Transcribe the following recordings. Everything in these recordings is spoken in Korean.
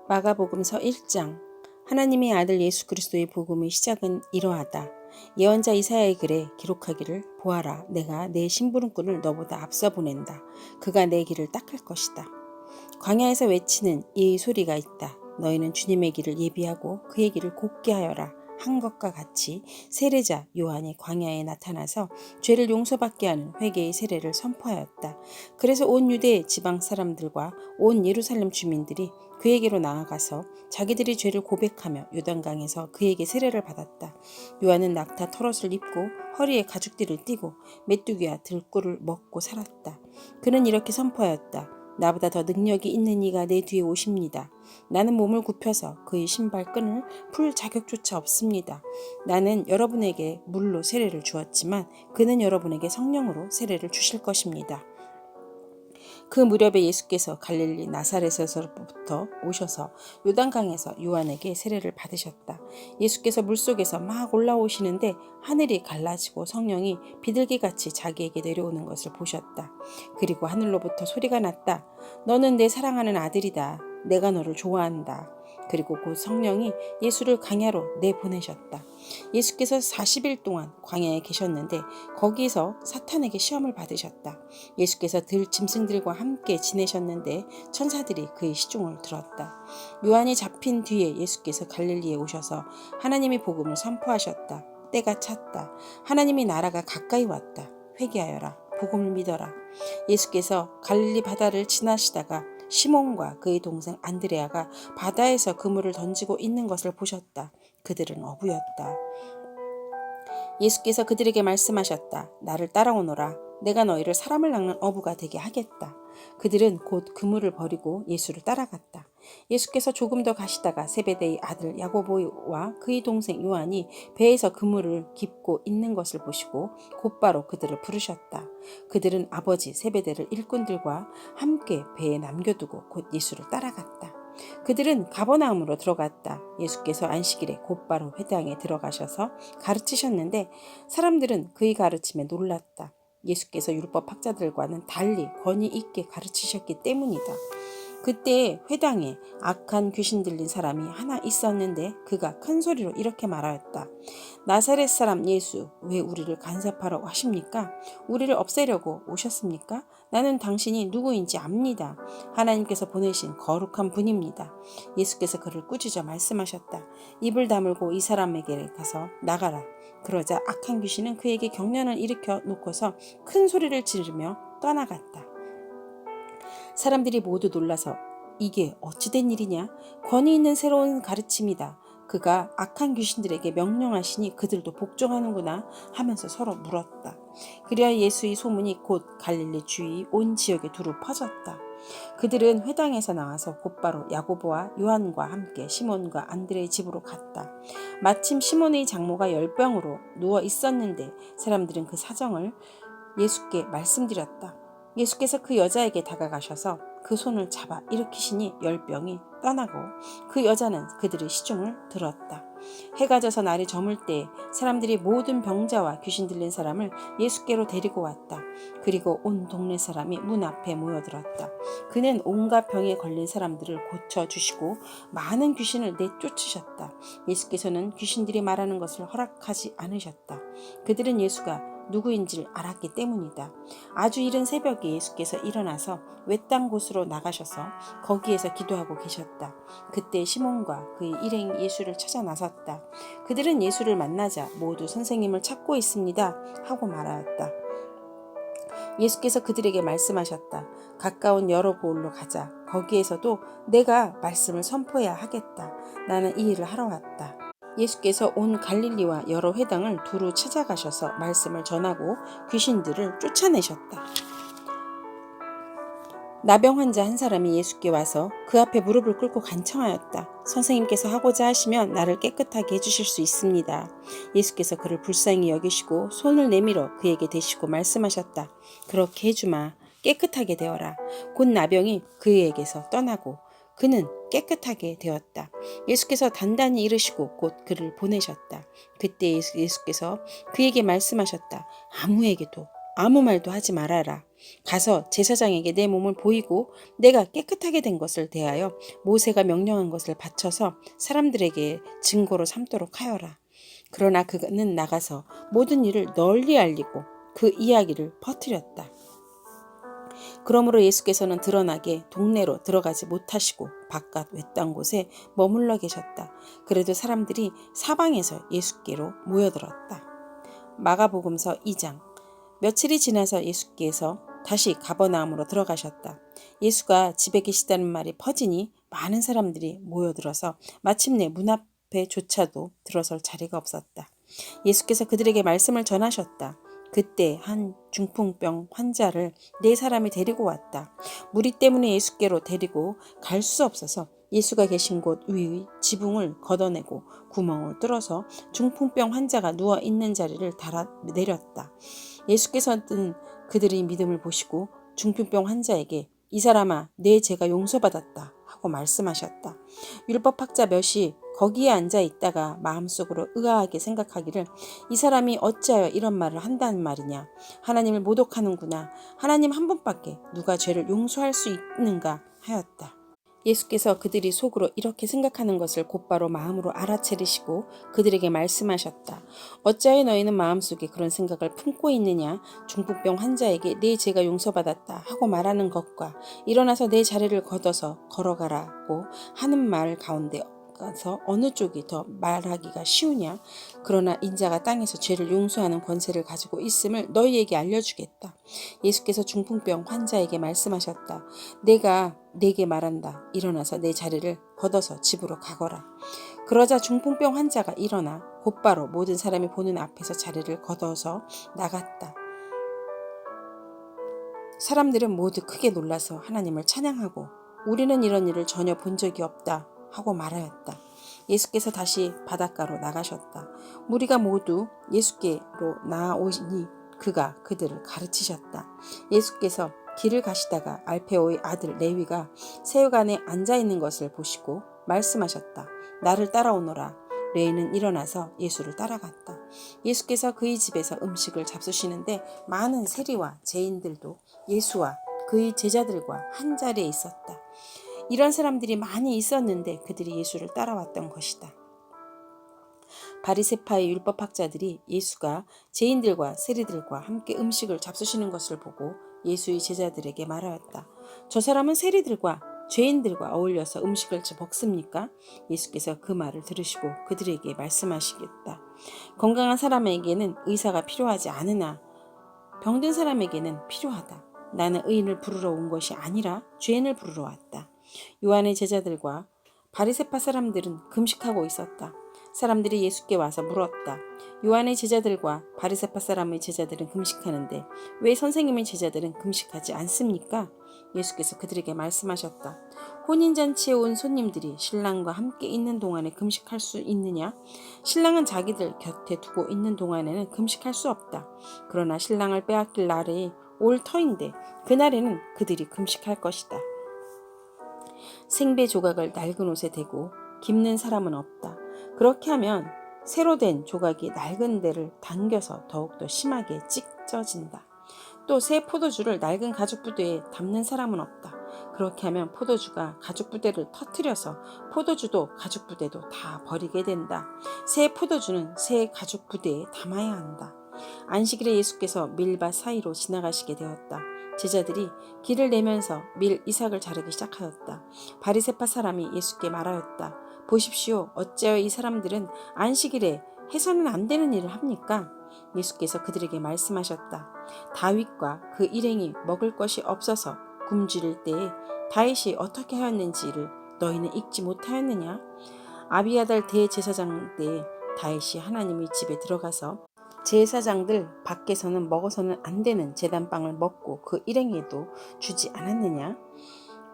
마가복음서 1장. 하나님의 아들 예수 그리스도의 복음의 시작은 이러하다. 예언자 이사야의 글에 기록하기를 보아라, 내가 내 심부름꾼을 너보다 앞서 보낸다. 그가 내 길을 닦을 것이다. 광야에서 외치는 이 소리가 있다. 너희는 주님의 길을 예비하고 그의 길을 곱게 하여라 한 것과 같이 세례자 요한이 광야에 나타나서 죄를 용서받게 하는 회개의 세례를 선포하였다. 그래서 온 유대 지방 사람들과 온 예루살렘 주민들이 그에게로 나아가서 자기들이 죄를 고백하며 요단강에서 그에게 세례를 받았다. 요한은 낙타 털옷을 입고 허리에 가죽띠를 띠고 메뚜기와 들꿀을 먹고 살았다. 그는 이렇게 선포하였다. 나보다 더 능력이 있는 이가 내 뒤에 오십니다. 나는 몸을 굽혀서 그의 신발끈을 풀 자격조차 없습니다. 나는 여러분에게 물로 세례를 주었지만 그는 여러분에게 성령으로 세례를 주실 것입니다. 그 무렵에 예수께서 갈릴리 나사렛에서부터 오셔서 요단강에서 요한에게 세례를 받으셨다. 예수께서 물속에서 막 올라오시는데 하늘이 갈라지고 성령이 비둘기같이 자기에게 내려오는 것을 보셨다. 그리고 하늘로부터 소리가 났다. 너는 내 사랑하는 아들이다. 내가 너를 좋아한다. 그리고 곧 성령이 예수를 광야로 내보내셨다. 예수께서 40일 동안 광야에 계셨는데 거기서 사탄에게 시험을 받으셨다. 예수께서 들 짐승들과 함께 지내셨는데 천사들이 그의 시중을 들었다. 요한이 잡힌 뒤에 예수께서 갈릴리에 오셔서 하나님의 복음을 선포하셨다. 때가 찼다. 하나님의 나라가 가까이 왔다. 회개하여라. 복음을 믿어라. 예수께서 갈릴리 바다를 지나시다가 시몬과 그의 동생 안드레아가 바다에서 그물을 던지고 있는 것을 보셨다. 그들은 어부였다. 예수께서 그들에게 말씀하셨다. 나를 따라오너라. 내가 너희를 사람을 낚는 어부가 되게 하겠다. 그들은 곧 그물을 버리고 예수를 따라갔다. 예수께서 조금 더 가시다가 세베대의 아들 야고보와 그의 동생 요한이 배에서 그물을 깁고 있는 것을 보시고 곧바로 그들을 부르셨다. 그들은 아버지 세베대를 일꾼들과 함께 배에 남겨두고 곧 예수를 따라갔다. 그들은 가버나움으로 들어갔다. 예수께서 안식일에 곧바로 회당에 들어가셔서 가르치셨는데 사람들은 그의 가르침에 놀랐다. 예수께서 율법 학자들과는 달리 권위 있게 가르치셨기 때문이다. 그때 회당에 악한 귀신 들린 사람이 하나 있었는데 그가 큰 소리로 이렇게 말하였다. 나사렛 사람 예수, 왜 우리를 간섭하러 하십니까? 우리를 없애려고 오셨습니까? 나는 당신이 누구인지 압니다. 하나님께서 보내신 거룩한 분입니다. 예수께서 그를 꾸짖어 말씀하셨다. 입을 다물고 이 사람에게 가서 나가라. 그러자 악한 귀신은 그에게 경련을 일으켜 놓고서 큰 소리를 지르며 떠나갔다. 사람들이 모두 놀라서 이게 어찌된 일이냐? 권위 있는 새로운 가르침이다. 그가 악한 귀신들에게 명령하시니 그들도 복종하는구나 하면서 서로 물었다. 그리하여 예수의 소문이 곧 갈릴리 주위 온 지역에 두루 퍼졌다. 그들은 회당에서 나와서 곧바로 야고보와 요한과 함께 시몬과 안드레의 집으로 갔다. 마침 시몬의 장모가 열병으로 누워 있었는데 사람들은 그 사정을 예수께 말씀드렸다. 예수께서 그 여자에게 다가가셔서 그 손을 잡아 일으키시니 열병이 떠나고 그 여자는 그들의 시중을 들었다. 해가 져서 날이 저물 때에 사람들이 모든 병자와 귀신 들린 사람을 예수께로 데리고 왔다. 그리고 온 동네 사람이 문 앞에 모여들었다. 그는 온갖 병에 걸린 사람들을 고쳐주시고 많은 귀신을 내쫓으셨다. 예수께서는 귀신들이 말하는 것을 허락하지 않으셨다. 그들은 예수가 누구인지를 알았기 때문이다. 아주 이른 새벽에 예수께서 일어나서 외딴 곳으로 나가셔서 거기에서 기도하고 계셨다. 그때 시몬과 그의 일행 예수를 찾아 나섰다. 그들은 예수를 만나자 모두 선생님을 찾고 있습니다 하고 말하였다. 예수께서 그들에게 말씀하셨다. 가까운 여러 고을로 가자. 거기에서도 내가 말씀을 선포해야 하겠다. 나는 이 일을 하러 왔다. 예수께서 온 갈릴리와 여러 회당을 두루 찾아가셔서 말씀을 전하고 귀신들을 쫓아내셨다. 나병 환자 한 사람이 예수께 와서 그 앞에 무릎을 꿇고 간청하였다. 선생님께서 하고자 하시면 나를 깨끗하게 해주실 수 있습니다. 예수께서 그를 불쌍히 여기시고 손을 내밀어 그에게 대시고 말씀하셨다. 그렇게 해주마. 깨끗하게 되어라. 곧 나병이 그에게서 떠나고 그는 깨끗하게 되었다. 예수께서 단단히 이르시고 곧 그를 보내셨다. 그때 예수께서 그에게 말씀하셨다. 아무에게도 아무 말도 하지 말아라. 가서 제사장에게 내 몸을 보이고 내가 깨끗하게 된 것을 대하여 모세가 명령한 것을 바쳐서 사람들에게 증거로 삼도록 하여라. 그러나 그는 나가서 모든 일을 널리 알리고 그 이야기를 퍼뜨렸다. 그러므로 예수께서는 드러나게 동네로 들어가지 못하시고 바깥 외딴 곳에 머물러 계셨다. 그래도 사람들이 사방에서 예수께로 모여들었다. 마가복음서 2장. 며칠이 지나서 예수께서 다시 가버나움으로 들어가셨다. 예수가 집에 계시다는 말이 퍼지니 많은 사람들이 모여들어서 마침내 문 앞에조차도 들어설 자리가 없었다. 예수께서 그들에게 말씀을 전하셨다. 그때 한 중풍병 환자를 4사람이 데리고 왔다. 무리 때문에 예수께로 데리고 갈 수 없어서 예수가 계신 곳 위의 지붕을 걷어내고 구멍을 뚫어서 중풍병 환자가 누워 있는 자리를 달아 내렸다. 예수께서는 그들의 믿음을 보시고 중풍병 환자에게 이 사람아, 내 죄가 용서받았다 하고 말씀하셨다. 율법학자 몇이 거기에 앉아 있다가 마음속으로 의아하게 생각하기를 이 사람이 어찌하여 이런 말을 한다는 말이냐. 하나님을 모독하는구나. 하나님 한 분밖에 누가 죄를 용서할 수 있는가 하였다. 예수께서 그들이 속으로 이렇게 생각하는 것을 곧바로 마음으로 알아채리시고 그들에게 말씀하셨다. 어찌하여 너희는 마음속에 그런 생각을 품고 있느냐. 중풍병 환자에게 내 죄가 용서받았다 하고 말하는 것과 일어나서 내 자리를 걷어서 걸어가라고 하는 말 가운데 가서 어느 쪽이 더 말하기가 쉬우냐. 그러나 인자가 땅에서 죄를 용서하는 권세를 가지고 있음을 너희에게 알려주겠다. 예수께서 중풍병 환자에게 말씀하셨다. 내가 네게 말한다. 일어나서 내 자리를 걷어서 집으로 가거라. 그러자 중풍병 환자가 일어나 곧바로 모든 사람이 보는 앞에서 자리를 걷어서 나갔다. 사람들은 모두 크게 놀라서 하나님을 찬양하고 우리는 이런 일을 전혀 본 적이 없다 하고 말하였다. 예수께서 다시 바닷가로 나가셨다. 무리가 모두 예수께로 나아오니 그가 그들을 가르치셨다. 예수께서 길을 가시다가 알페오의 아들 레위가 새우간에 앉아있는 것을 보시고 말씀하셨다. 나를 따라오너라. 레위는 일어나서 예수를 따라갔다. 예수께서 그의 집에서 음식을 잡수시는데 많은 세리와 죄인들도 예수와 그의 제자들과 한 자리에 있었다. 이런 사람들이 많이 있었는데 그들이 예수를 따라왔던 것이다. 바리새파의 율법학자들이 예수가 죄인들과 세리들과 함께 음식을 잡수시는 것을 보고 예수의 제자들에게 말하였다. 저 사람은 세리들과 죄인들과 어울려서 음식을 먹습니까? 예수께서 그 말을 들으시고 그들에게 말씀하시겠다. 건강한 사람에게는 의사가 필요하지 않으나 병든 사람에게는 필요하다. 나는 의인을 부르러 온 것이 아니라 죄인을 부르러 왔다. 요한의 제자들과 바리새파 사람들은 금식하고 있었다. 사람들이 예수께 와서 물었다. 요한의 제자들과 바리새파 사람의 제자들은 금식하는데 왜 선생님의 제자들은 금식하지 않습니까? 예수께서 그들에게 말씀하셨다. 혼인잔치에 온 손님들이 신랑과 함께 있는 동안에 금식할 수 있느냐? 신랑은 자기들 곁에 두고 있는 동안에는 금식할 수 없다. 그러나 신랑을 빼앗길 날이 올 터인데 그날에는 그들이 금식할 것이다. 생배 조각을 낡은 옷에 대고 깁는 사람은 없다. 그렇게 하면 새로 된 조각이 낡은 데를 당겨서 더욱더 심하게 찢어진다. 또 새 포도주를 낡은 가죽 부대에 담는 사람은 없다. 그렇게 하면 포도주가 가죽 부대를 터뜨려서 포도주도 가죽 부대도 다 버리게 된다. 새 포도주는 새 가죽 부대에 담아야 한다. 안식일에 예수께서 밀밭 사이로 지나가시게 되었다. 제자들이 길을 내면서 밀 이삭을 자르기 시작하였다. 바리새파 사람이 예수께 말하였다. 보십시오. 어찌하여 이 사람들은 안식일에 해서는 안 되는 일을 합니까? 예수께서 그들에게 말씀하셨다. 다윗과 그 일행이 먹을 것이 없어서 굶주릴 때에 다윗이 어떻게 하였는지를 너희는 읽지 못하였느냐? 아비아달 대제사장 때에 다윗이 하나님의 집에 들어가서 제사장들 밖에서는 먹어서는 안 되는 제단빵을 먹고 그 일행에도 주지 않았느냐?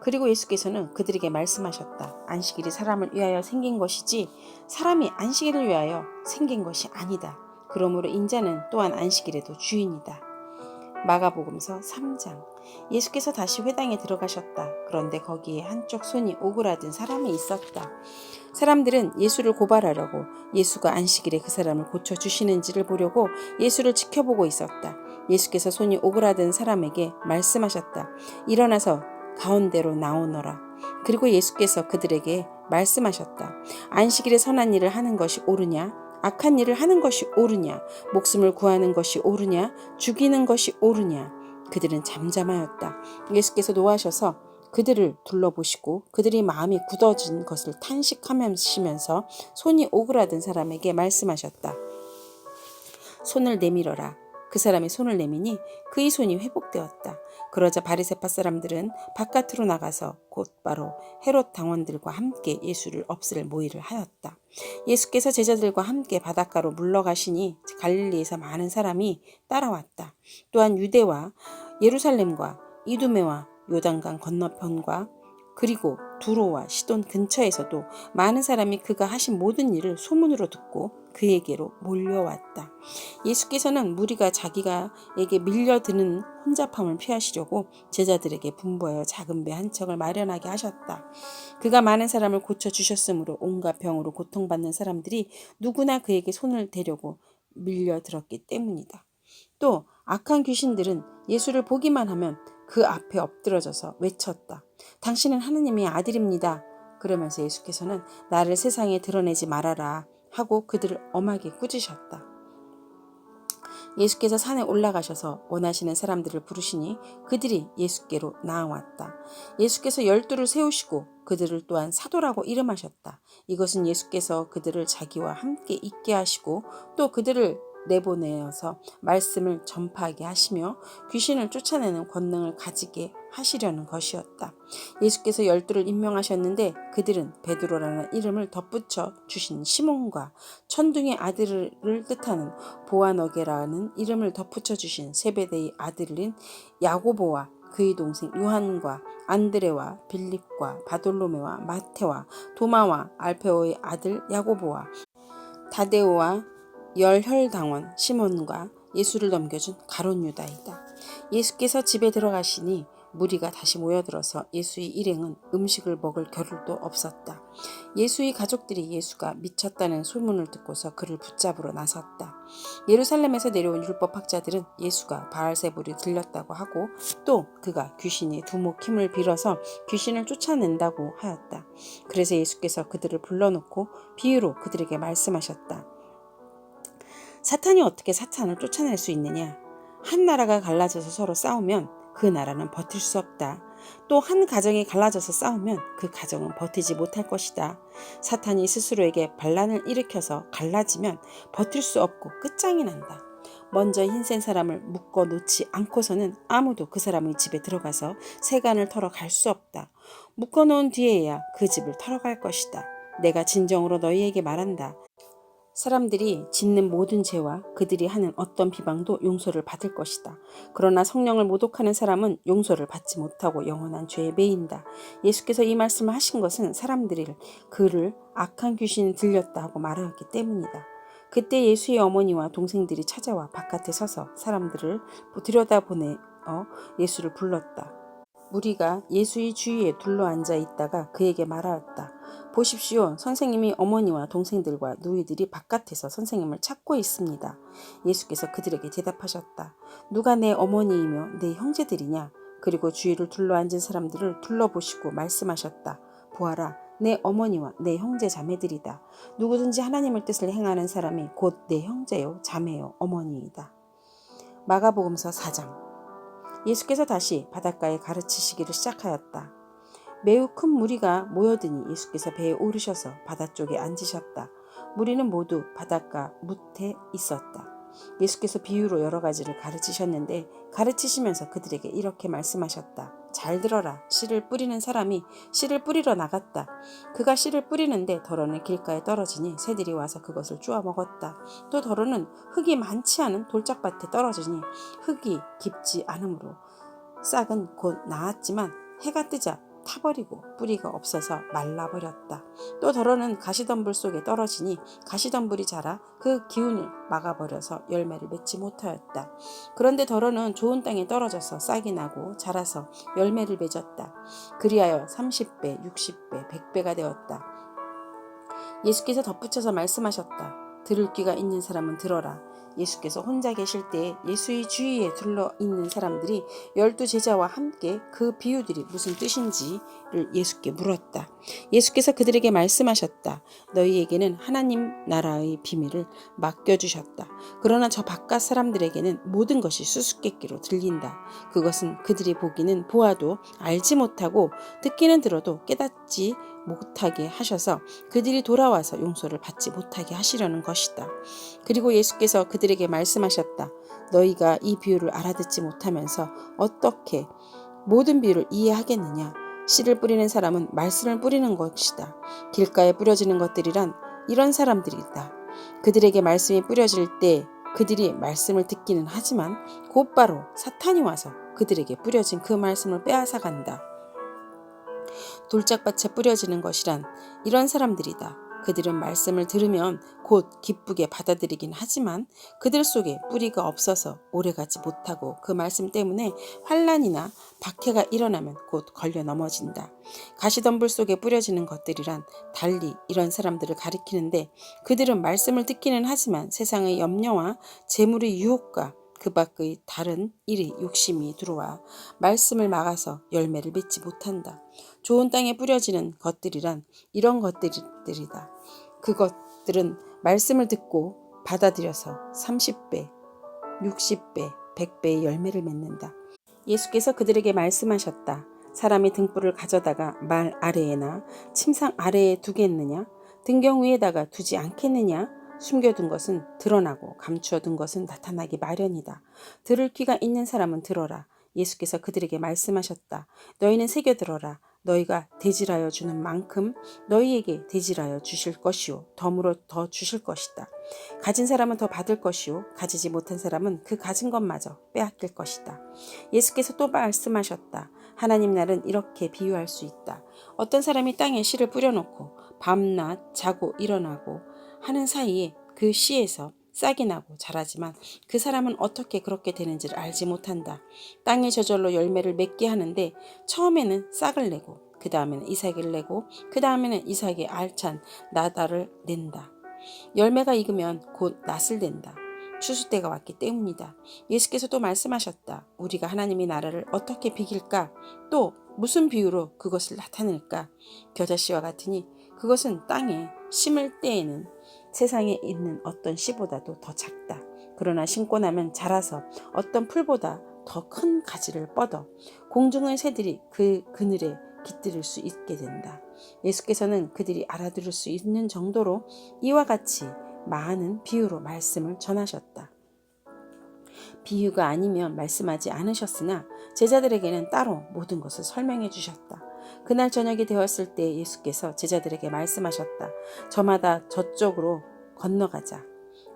그리고 예수께서는 그들에게 말씀하셨다. 안식일이 사람을 위하여 생긴 것이지 사람이 안식일을 위하여 생긴 것이 아니다. 그러므로 인자는 또한 안식일에도 주인이다. 마가복음서 3장. 예수께서 다시 회당에 들어가셨다. 그런데 거기에 한쪽 손이 오그라든 사람이 있었다. 사람들은 예수를 고발하려고 예수가 안식일에 그 사람을 고쳐주시는지를 보려고 예수를 지켜보고 있었다. 예수께서 손이 오그라든 사람에게 말씀하셨다. 일어나서 가운데로 나오너라. 그리고 예수께서 그들에게 말씀하셨다. 안식일에 선한 일을 하는 것이 옳으냐? 악한 일을 하는 것이 옳으냐? 목숨을 구하는 것이 옳으냐? 죽이는 것이 옳으냐? 그들은 잠잠하였다. 예수께서 노하셔서 그들을 둘러보시고 그들이 마음이 굳어진 것을 탄식하시면서 손이 오그라든 사람에게 말씀하셨다. 손을 내밀어라. 그 사람이 손을 내미니 그의 손이 회복되었다. 그러자 바리새파 사람들은 바깥으로 나가서 곧바로 헤롯 당원들과 함께 예수를 없앨 모의를 하였다. 예수께서 제자들과 함께 바닷가로 물러가시니 갈릴리에서 많은 사람이 따라왔다. 또한 유대와 예루살렘과 이두메와 요단강 건너편과 그리고 두로와 시돈 근처에서도 많은 사람이 그가 하신 모든 일을 소문으로 듣고 그에게로 몰려왔다. 예수께서는 무리가 자기가에게 밀려드는 혼잡함을 피하시려고 제자들에게 분부하여 작은 배 한 척을 마련하게 하셨다. 그가 많은 사람을 고쳐주셨으므로 온갖 병으로 고통받는 사람들이 누구나 그에게 손을 대려고 밀려들었기 때문이다. 또 악한 귀신들은 예수를 보기만 하면 그 앞에 엎드러져서 외쳤다. 당신은 하느님의 아들입니다. 그러면서 예수께서는 나를 세상에 드러내지 말아라 하고 그들을 엄하게 꾸짖으셨다. 예수께서 산에 올라가셔서 원하시는 사람들을 부르시니 그들이 예수께로 나아왔다. 예수께서 12를 세우시고 그들을 또한 사도라고 이름하셨다. 이것은 예수께서 그들을 자기와 함께 있게 하시고 또 그들을 내보내어서 말씀을 전파하게 하시며 귀신을 쫓아내는 권능을 가지게 하시려는 것이었다. 예수께서 12를 임명하셨는데 그들은 베드로라는 이름을 덧붙여 주신 시몬과 천둥의 아들을 뜻하는 보아너게라는 이름을 덧붙여 주신 세베대의 아들인 야고보와 그의 동생 요한과 안드레와 빌립과 바돌로메와 마테와 도마와 알페오의 아들 야고보와 다데오와 열혈당원 시몬과 예수를 넘겨준 가룟 유다이다. 예수께서 집에 들어가시니 무리가 다시 모여들어서 예수의 일행은 음식을 먹을 겨를도 없었다. 예수의 가족들이 예수가 미쳤다는 소문을 듣고서 그를 붙잡으러 나섰다. 예루살렘에서 내려온 율법학자들은 예수가 바알세불이 들렸다고 하고 또 그가 귀신의 두목 힘을 빌어서 귀신을 쫓아낸다고 하였다. 그래서 예수께서 그들을 불러놓고 비유로 그들에게 말씀하셨다. 사탄이 어떻게 사탄을 쫓아낼 수 있느냐? 한 나라가 갈라져서 서로 싸우면 그 나라는 버틸 수 없다. 또 한 가정이 갈라져서 싸우면 그 가정은 버티지 못할 것이다. 사탄이 스스로에게 반란을 일으켜서 갈라지면 버틸 수 없고 끝장이 난다. 먼저 흰센 사람을 묶어 놓지 않고서는 아무도 그 사람의 집에 들어가서 세간을 털어 갈 수 없다. 묶어 놓은 뒤에야 그 집을 털어 갈 것이다. 내가 진정으로 너희에게 말한다. 사람들이 짓는 모든 죄와 그들이 하는 어떤 비방도 용서를 받을 것이다. 그러나 성령을 모독하는 사람은 용서를 받지 못하고 영원한 죄에 매인다. 예수께서 이 말씀을 하신 것은 사람들이 그를 악한 귀신이 들렸다 하고 말하였기 때문이다. 그때 예수의 어머니와 동생들이 찾아와 바깥에 서서 사람들을 들여다보내 예수를 불렀다. 무리가 예수의 주위에 둘러앉아 있다가 그에게 말하였다. 보십시오. 선생님이 어머니와 동생들과 누이들이 바깥에서 선생님을 찾고 있습니다. 예수께서 그들에게 대답하셨다. 누가 내 어머니이며 내 형제들이냐? 그리고 주위를 둘러앉은 사람들을 둘러보시고 말씀하셨다. 보아라. 내 어머니와 내 형제 자매들이다. 누구든지 하나님의 뜻을 행하는 사람이 곧 내 형제요 자매요 어머니이다. 마가복음서 4장. 예수께서 다시 바닷가에 가르치시기를 시작하였다. 매우 큰 무리가 모여드니 예수께서 배에 오르셔서 바다 쪽에 앉으셨다. 무리는 모두 바닷가 뭇에 있었다. 예수께서 비유로 여러 가지를 가르치셨는데 가르치시면서 그들에게 이렇게 말씀하셨다. 잘 들어라. 씨를 뿌리는 사람이 씨를 뿌리러 나갔다. 그가 씨를 뿌리는데 더러는 길가에 떨어지니 새들이 와서 그것을 쪼아 먹었다. 또 더러는 흙이 많지 않은 돌짝밭에 떨어지니 흙이 깊지 않으므로 싹은 곧 나았지만 해가 뜨자 타버리고 뿌리가 없어서 말라버렸다. 또 더러는 가시덤불 속에 떨어지니 가시덤불이 자라 그 기운을 막아버려서 열매를 맺지 못하였다. 그런데 더러는 좋은 땅에 떨어져서 싹이 나고 자라서 열매를 맺었다. 그리하여 30배, 60배, 100배가 되었다. 예수께서 덧붙여서 말씀하셨다. 들을 귀가 있는 사람은 들어라. 예수께서 혼자 계실 때 예수의 주위에 둘러 있는 사람들이 12제자와 함께 그 비유들이 무슨 뜻인지를 예수께 물었다. 예수께서 그들에게 말씀하셨다. 너희에게는 하나님 나라의 비밀을 맡겨주셨다. 그러나 저 바깥 사람들에게는 모든 것이 수수께끼로 들린다. 그것은 그들이 보기는 보아도 알지 못하고 듣기는 들어도 깨닫지 못하게 하셔서 그들이 돌아와서 용서를 받지 못하게 하시려는 것이다. 그리고 예수께서 그들에게 말씀하셨다. 너희가 이 비유를 알아듣지 못하면서 어떻게 모든 비유를 이해하겠느냐? 씨를 뿌리는 사람은 말씀을 뿌리는 것이다. 길가에 뿌려지는 것들이란 이런 사람들이다. 그들에게 말씀이 뿌려질 때 그들이 말씀을 듣기는 하지만 곧바로 사탄이 와서 그들에게 뿌려진 그 말씀을 빼앗아 간다. 돌짝밭에 뿌려지는 것이란 이런 사람들이다. 그들은 말씀을 들으면 곧 기쁘게 받아들이긴 하지만 그들 속에 뿌리가 없어서 오래가지 못하고 그 말씀 때문에 환난이나 박해가 일어나면 곧 걸려 넘어진다. 가시덤불 속에 뿌려지는 것들이란 달리 이런 사람들을 가리키는데 그들은 말씀을 듣기는 하지만 세상의 염려와 재물의 유혹과 그 밖의 다른 일이 욕심이 들어와 말씀을 막아서 열매를 맺지 못한다. 좋은 땅에 뿌려지는 것들이란 이런 것들이다. 그것들은 말씀을 듣고 받아들여서 30배, 60배, 100배의 열매를 맺는다. 예수께서 그들에게 말씀하셨다. 사람이 등불을 가져다가 말 아래에나 침상 아래에 두겠느냐? 등경 위에다가 두지 않겠느냐? 숨겨둔 것은 드러나고 감추어둔 것은 나타나기 마련이다. 들을 귀가 있는 사람은 들어라. 예수께서 그들에게 말씀하셨다. 너희는 새겨 들어라. 너희가 대질하여 주는 만큼 너희에게 대질하여 주실 것이요 덤으로 더 주실 것이다. 가진 사람은 더 받을 것이요 가지지 못한 사람은 그 가진 것마저 빼앗길 것이다. 예수께서 또 말씀하셨다. 하나님 나라는 이렇게 비유할 수 있다. 어떤 사람이 땅에 씨를 뿌려놓고 밤낮 자고 일어나고 하는 사이에 그 씨에서 싹이 나고 자라지만 그 사람은 어떻게 그렇게 되는지를 알지 못한다. 땅이 저절로 열매를 맺게 하는데 처음에는 싹을 내고 그 다음에는 이삭을 내고 그 다음에는 이삭의 알찬 나달을 낸다. 열매가 익으면 곧 낫을 낸다. 추수 때가 왔기 때문이다. 예수께서 또 말씀하셨다. 우리가 하나님의 나라를 어떻게 비길까? 또 무슨 비유로 그것을 나타낼까? 겨자씨와 같으니 그것은 땅에 심을 때에는 세상에 있는 어떤 씨보다도 더 작다. 그러나 심고 나면 자라서 어떤 풀보다 더 큰 가지를 뻗어 공중의 새들이 그 그늘에 깃들일 수 있게 된다. 예수께서는 그들이 알아들을 수 있는 정도로 이와 같이 많은 비유로 말씀을 전하셨다. 비유가 아니면 말씀하지 않으셨으나 제자들에게는 따로 모든 것을 설명해 주셨다. 그날 저녁이 되었을 때 예수께서 제자들에게 말씀하셨다. 저마다 저쪽으로 건너가자.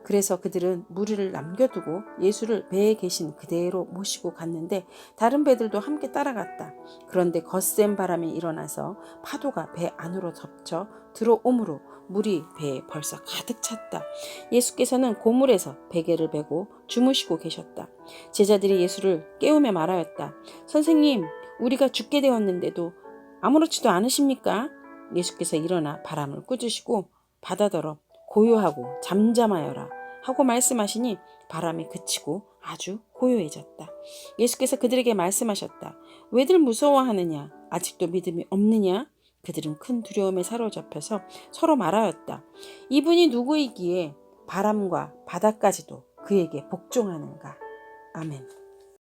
그래서 그들은 무리를 남겨두고 예수를 배에 계신 그대로 모시고 갔는데 다른 배들도 함께 따라갔다. 그런데 거센 바람이 일어나서 파도가 배 안으로 덮쳐 들어오므로 물이 배에 벌써 가득 찼다. 예수께서는 고물에서 베개를 베고 주무시고 계셨다. 제자들이 예수를 깨우며 말하였다. 선생님, 우리가 죽게 되었는데도 아무렇지도 않으십니까? 예수께서 일어나 바람을 꾸짖으시고 바다더러 고요하고 잠잠하여라 하고 말씀하시니 바람이 그치고 아주 고요해졌다. 예수께서 그들에게 말씀하셨다. 왜들 무서워하느냐? 아직도 믿음이 없느냐? 그들은 큰 두려움에 사로잡혀서 서로 말하였다. 이분이 누구이기에 바람과 바다까지도 그에게 복종하는가? 아멘.